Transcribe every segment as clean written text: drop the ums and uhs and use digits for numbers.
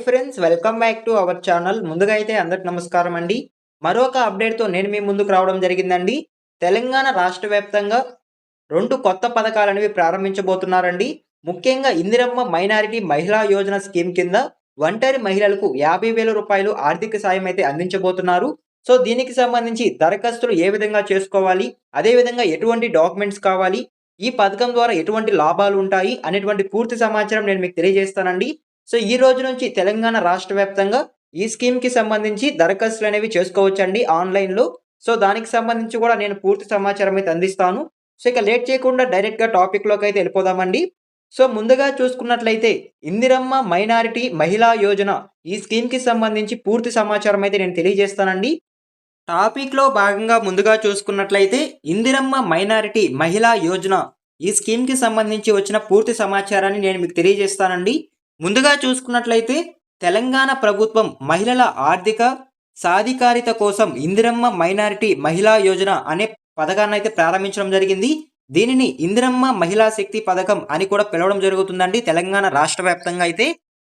Friends, welcome back to our channel. ముందుగా అయితే అందరికి నమస్కారం అండి. మరొక అప్డేట్‌తో నేను మీ ముందుకు రావడం జరిగిందండి. తెలంగాణ రాష్ట్ర వ్యాప్తంగా 2 కొత్త పథకాలనేవి ప్రారంభించబోతున్నారండి. ముఖ్యంగా ఇందిరమ్మ మైనారిటీ మహిళా యోజన స్కీమ్ కింద ఒంటరి మహిళలకు రూ. 50,000 ఆర్థిక సాయం అయితే అందించబోతున్నారు. సో, దీనికి సంబంధించి దరఖాస్తులు ఏ విధంగా చేసుకోవాలి? అదే విధంగా ఎటువంటి డాక్యుమెంట్స్ కావాలి? ఈ పథకం ద్వారా ఎటువంటి లాభాలు ఉంటాయి? అనేటువంటి పూర్తి సమాచారం నేను మీకు తెలియజేస్తానండి. సో, ఈ రోజు నుంచి తెలంగాణ రాష్ట్ర వ్యాప్తంగా ఈ స్కీమ్‌కి సంబంధించి దరఖాస్తులనేవి చేసుకోవచ్చండి ఆన్‌లైన్‌లో. సో, దానికి సంబంధించి కూడా నేను పూర్తి సమాచారం అయితే అందిస్తాను. సో, ఇక లేట్ చేయకుండా డైరెక్ట్‌గా టాపిక్‌లోకైతే ఎళ్ళిపోదామండి. సో, ముందుగా చూసుకున్నట్లయితే ఇందిరమ్మ మైనారిటీ మహిళా యోజన ఈ స్కీమ్‌కి సంబంధించి పూర్తి సమాచారం అయితే నేను తెలియజేస్తానండి. టాపిక్‌లో భాగంగా ముందుగా చూసుకున్నట్లయితే ఇందిరమ్మ మైనారిటీ మహిళా యోజన ఈ స్కీమ్‌కి సంబంధించి వచ్చిన పూర్తి సమాచారాన్ని నేను మీకు తెలియజేస్తానండి. ముందుగా చూసుకున్నట్లయితే తెలంగాణ ప్రభుత్వం మహిళల ఆర్థిక సాధికారిత కోసం ఇందిరమ్మ మైనారిటీ మహిళా యోజన అనే పథకాన్నైతే ప్రారంభించడం జరిగింది. దీనిని ఇందిరమ్మ మహిళా శక్తి పథకం అని కూడా పిలవడం జరుగుతుందండి తెలంగాణ రాష్ట్ర వ్యాప్తంగా అయితే.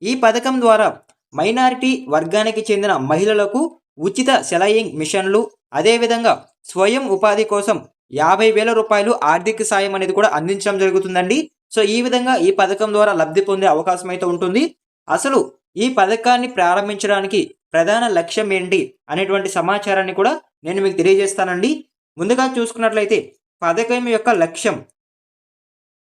ఈ పథకం ద్వారా మైనారిటీ వర్గానికి చెందిన మహిళలకు ఉచిత సెలయింగ్ మిషన్లు, అదేవిధంగా స్వయం ఉపాధి కోసం రూ. 50,000 ఆర్థిక సాయం అనేది కూడా అందించడం జరుగుతుందండి. సో, ఈ విధంగా ఈ పథకం ద్వారా లబ్ధి పొందే అవకాశం అయితే ఉంటుంది. అసలు ఈ పథకాన్ని ప్రారంభించడానికి ప్రధాన లక్ష్యం ఏంటి అనేటువంటి సమాచారాన్ని కూడా నేను మీకు తెలియజేస్తానండి. ముందుగా చూసుకున్నట్లయితే పథకం యొక్క లక్ష్యం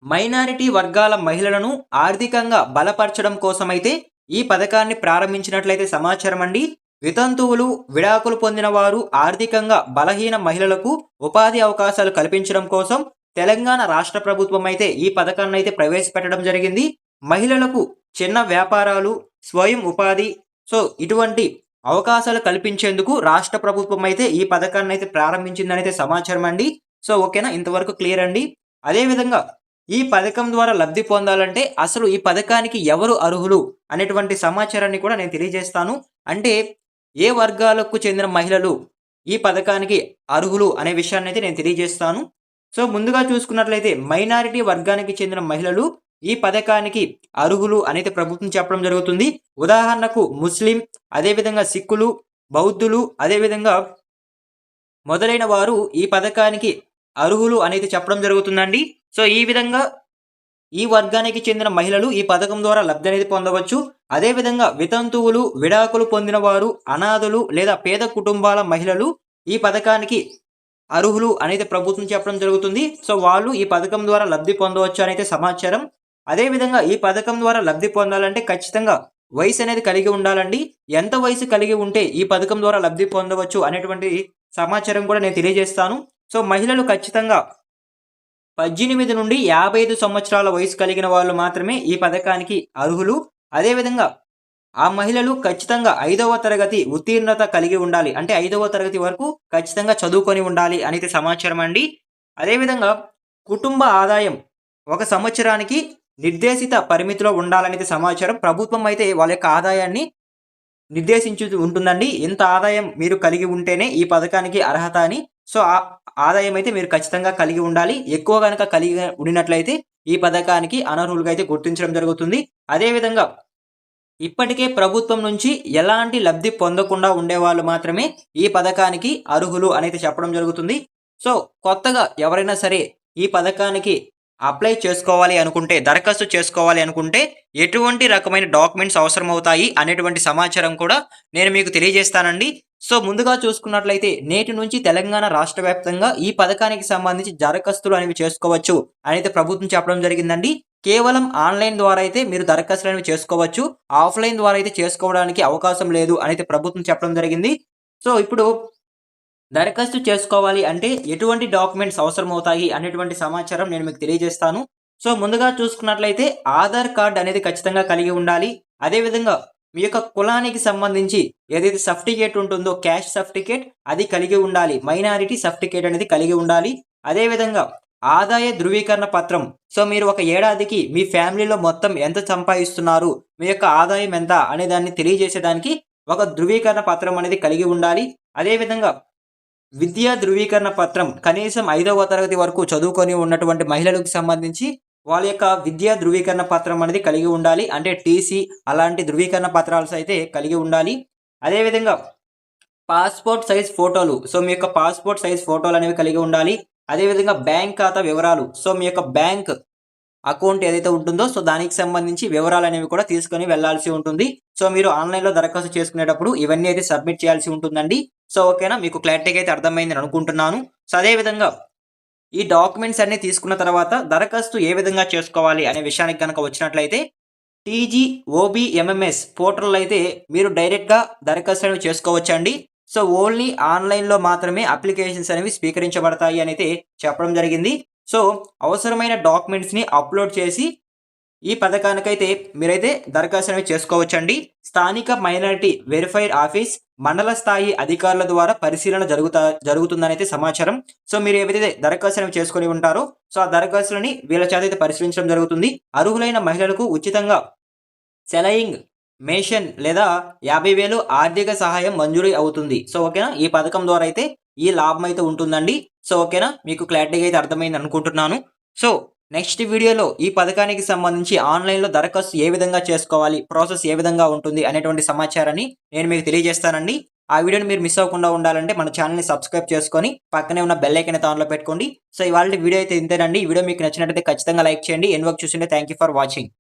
మైనారిటీ వర్గాల మహిళలను ఆర్థికంగా బలపరచడం కోసమైతే ఈ పథకాన్ని ప్రారంభించినట్లయితే సమాచారం అండి. వితంతువులు, విడాకులు పొందిన వారు, ఆర్థికంగా బలహీన మహిళలకు ఉపాధి అవకాశాలు కల్పించడం కోసం తెలంగాణ రాష్ట్ర ప్రభుత్వం అయితే ఈ పథకాన్ని అయితే ప్రవేశపెట్టడం జరిగింది. మహిళలకు చిన్న వ్యాపారాలు, స్వయం ఉపాధి, సో ఇటువంటి అవకాశాలు కల్పించేందుకు రాష్ట్ర ప్రభుత్వం అయితే ఈ పథకాన్ని అయితే ప్రారంభించిందనైతే సమాచారం అండి. సో, ఓకేనా, ఇంతవరకు క్లియర్ అండి. అదేవిధంగా ఈ పథకం ద్వారా లబ్ధి పొందాలంటే అసలు ఈ పథకానికి ఎవరు అర్హులు అనేటువంటి సమాచారాన్ని కూడా నేను తెలియజేస్తాను. అంటే ఏ వర్గాలకు చెందిన మహిళలు ఈ పథకానికి అర్హులు అనే విషయాన్ని అయితే నేను తెలియజేస్తాను. సో, ముందుగా చూసుకున్నట్లయితే మైనారిటీ వర్గానికి చెందిన మహిళలు ఈ పథకానికి అర్హులు అనేది ప్రభుత్వం చెప్పడం జరుగుతుంది. ఉదాహరణకు ముస్లిం, అదేవిధంగా సిక్కులు, బౌద్ధులు, అదేవిధంగా మొదలైన వారు ఈ పథకానికి అర్హులు అనేది చెప్పడం జరుగుతుందండి. సో, ఈ విధంగా ఈ వర్గానికి చెందిన మహిళలు ఈ పథకం ద్వారా లబ్ధి అనేది పొందవచ్చు. అదేవిధంగా వితంతువులు, విడాకులు పొందిన వారు, అనాథలు లేదా పేద కుటుంబాల మహిళలు ఈ పథకానికి అర్హులు అనేది ప్రభుత్వం చెప్పడం జరుగుతుంది. సో, వాళ్ళు ఈ పథకం ద్వారా లబ్ధి పొందవచ్చు అనైతే సమాచారం. అదేవిధంగా ఈ పథకం ద్వారా లబ్ధి పొందాలంటే ఖచ్చితంగా వయసు అనేది కలిగి ఉండాలండి. ఎంత వయసు కలిగి ఉంటే ఈ పథకం ద్వారా లబ్ధి పొందవచ్చు అనేటువంటి సమాచారం కూడా నేను తెలియజేస్తాను. సో, మహిళలు ఖచ్చితంగా 18 నుండి 55 సంవత్సరాల వయసు కలిగిన వాళ్ళు మాత్రమే ఈ పథకానికి అర్హులు. అదేవిధంగా ఆ మహిళలు ఖచ్చితంగా 5వ తరగతి ఉత్తీర్ణత కలిగి ఉండాలి. అంటే 5వ తరగతి వరకు ఖచ్చితంగా చదువుకొని ఉండాలి అనేది సమాచారం అండి. అదేవిధంగా కుటుంబ ఆదాయం ఒక సంవత్సరానికి నిర్దేశిత పరిమితిలో ఉండాలనేది సమాచారం. ప్రభుత్వం అయితే వాళ్ళ యొక్క ఆదాయాన్ని నిర్దేశించి ఉంటుందండి. ఇంత ఆదాయం మీరు కలిగి ఉంటేనే ఈ పథకానికి అర్హత అని. సో, ఆదాయం అయితే మీరు ఖచ్చితంగా కలిగి ఉండాలి. ఎక్కువ గనక కలిగి ఉండినట్లయితే ఈ పథకానికి అనర్హులుగా అయితే గుర్తించడం జరుగుతుంది. అదేవిధంగా ఇప్పటికే ప్రభుత్వం నుంచి ఎలాంటి లబ్ధి పొందకుండా ఉండేవాళ్ళు మాత్రమే ఈ పథకానికి అర్హులు అనేది చెప్పడం జరుగుతుంది. సో, కొత్తగా ఎవరైనా సరే ఈ పథకానికి అప్లై చేసుకోవాలి అనుకుంటే, దరఖాస్తు చేసుకోవాలి అనుకుంటే ఎటువంటి రకమైన డాక్యుమెంట్స్ అవసరమవుతాయి అనేటువంటి సమాచారం కూడా నేను మీకు తెలియజేస్తానండి. సో, ముందుగా చూసుకున్నట్లయితే నేటి నుంచి తెలంగాణ రాష్ట్ర వ్యాప్తంగా ఈ పథకానికి సంబంధించి దరఖాస్తులు అనేవి చేసుకోవచ్చు అనేది ప్రభుత్వం చెప్పడం జరిగిందండి. కేవలం ఆన్‌లైన్ ద్వారా అయితే మీరు దరఖాస్తులు అనేవి చేసుకోవచ్చు. ఆఫ్‌లైన్ ద్వారా అయితే చేసుకోవడానికి అవకాశం లేదు అనేది ప్రభుత్వం చెప్పడం జరిగింది. సో, ఇప్పుడు దరఖాస్తు చేసుకోవాలి అంటే ఎటువంటి డాక్యుమెంట్స్ అవసరమవుతాయి అనేటువంటి సమాచారం నేను మీకు తెలియజేస్తాను. సో, ముందుగా చూసుకున్నట్లయితే ఆధార్ కార్డ్ అనేది ఖచ్చితంగా కలిగి ఉండాలి. అదేవిధంగా మీ యొక్క కులానికి సంబంధించి ఏదైతే సర్టిఫికేట్ ఉంటుందో క్యాస్ట్ సర్టిఫికేట్ అది కలిగి ఉండాలి. మైనారిటీ సర్టిఫికేట్ అనేది కలిగి ఉండాలి. అదేవిధంగా ఆదాయ ధృవీకరణ పత్రం. సో, మీరు ఒక ఏడాదికి మీ ఫ్యామిలీలో మొత్తం ఎంత సంపాదిస్తున్నారు, మీ యొక్క ఆదాయం ఎంత అనే దాన్ని తెలియజేసేదానికి ఒక ధృవీకరణ పత్రం అనేది కలిగి ఉండాలి. అదేవిధంగా విద్యా ధృవీకరణ పత్రం కనీసం 5వ తరగతి వరకు చదువుకొని ఉన్నటువంటి మహిళలకు సంబంధించి వాళ్ళ యొక్క విద్యా ధృవీకరణ పత్రం అనేది కలిగి ఉండాలి. అంటే టీసీ అలాంటి ధృవీకరణ పత్రాలు అయితే కలిగి ఉండాలి. అదేవిధంగా పాస్‌పోర్ట్ సైజ్ ఫోటోలు. సో, మీ యొక్క పాస్‌పోర్ట్ సైజ్ ఫోటోలనేవి కలిగి ఉండాలి. అదేవిధంగా బ్యాంక్ ఖాతా వివరాలు. సో, మీ యొక్క బ్యాంక్ అకౌంట్ ఏదైతే ఉంటుందో సో, దానికి సంబంధించి వివరాలనేవి కూడా తీసుకొని వెళ్ళాల్సి ఉంటుంది. సో, మీరు ఆన్‌లైన్‌లో దరఖాస్తు చేసుకునేటప్పుడు ఇవన్నీ అయితే సబ్మిట్ చేయాల్సి ఉంటుందండి. సో, ఓకేనా? మీకు క్లారిటీగా అయితే అర్థమైందని అనుకుంటున్నాను. సో, అదేవిధంగా ఈ డాక్యుమెంట్స్ అన్నీ తీసుకున్న తర్వాత దరఖాస్తు ఏ విధంగా చేసుకోవాలి అనే విషయానికి గనక వచ్చినట్లయితే టీజీ ఓబీఎంఎంఎస్ పోర్టల్‌లో అయితే మీరు డైరెక్ట్‌గా దరఖాస్తు అనేవి చేసుకోవచ్చండి. సో, ఓన్లీ ఆన్‌లైన్‌లో మాత్రమే అప్లికేషన్స్ అనేవి స్వీకరించబడతాయి అనైతే చెప్పడం జరిగింది. సో, అవసరమైన డాక్యుమెంట్స్‌ని అప్‌లోడ్ చేసి ఈ పథకానికైతే మీరైతే దరఖాస్తు అనేవి చేసుకోవచ్చండి. స్థానిక మైనారిటీ వెరిఫైడ్ ఆఫీస్ మండల స్థాయి అధికారుల ద్వారా పరిశీలన జరుగుతుందనైతే సమాచారం. సో, మీరు ఏవైతే దరఖాస్తు అనేవి చేసుకొని ఉంటారో సో, ఆ దరఖాస్తులని వీళ్ళ చేత అయితే పరిశీలించడం జరుగుతుంది. అర్హులైన మహిళలకు ఉచితంగా సెలయింగ్ మేషన్ లేదా 50,000 ఆర్థిక సహాయం మంజూరీ అవుతుంది. సో, ఓకేనా? ఈ పథకం ద్వారా అయితే ఈ లాభం అయితే ఉంటుందండి. సో, ఓకేనా? మీకు క్లారిటీగా అయితే అర్థమైంది అనుకుంటున్నాను. సో, నెక్స్ట్ వీడియోలో ఈ పథకానికి సంబంధించి ఆన్‌లైన్‌లో దరఖాస్తు ఏ విధంగా చేసుకోవాలి? ప్రాసెస్ ఏ విధంగా ఉంటుంది? అనేటువంటి సమాచారాన్ని నేను మీకు తెలియజేస్తానండి. ఆ వీడియోని మీరు మిస్ అవ్వకుండా ఉండాలంటే మన ఛానెల్‌ని సబ్స్క్రైబ్ చేసుకొని పక్కనే ఉన్న బెల్ ఐకాన్ అయితే ఆన్‌లో పెట్టుకోండి. సో, ఇవాల్టి వీడియో అయితే ఇంతేనండి. ఈ వీడియో మీకు నచ్చినట్లయితే ఖచ్చితంగా లైక్ చేయండి. ఎండ్ వరకు చూసుంటే థాంక్ యూ ఫర్ వాచింగ్.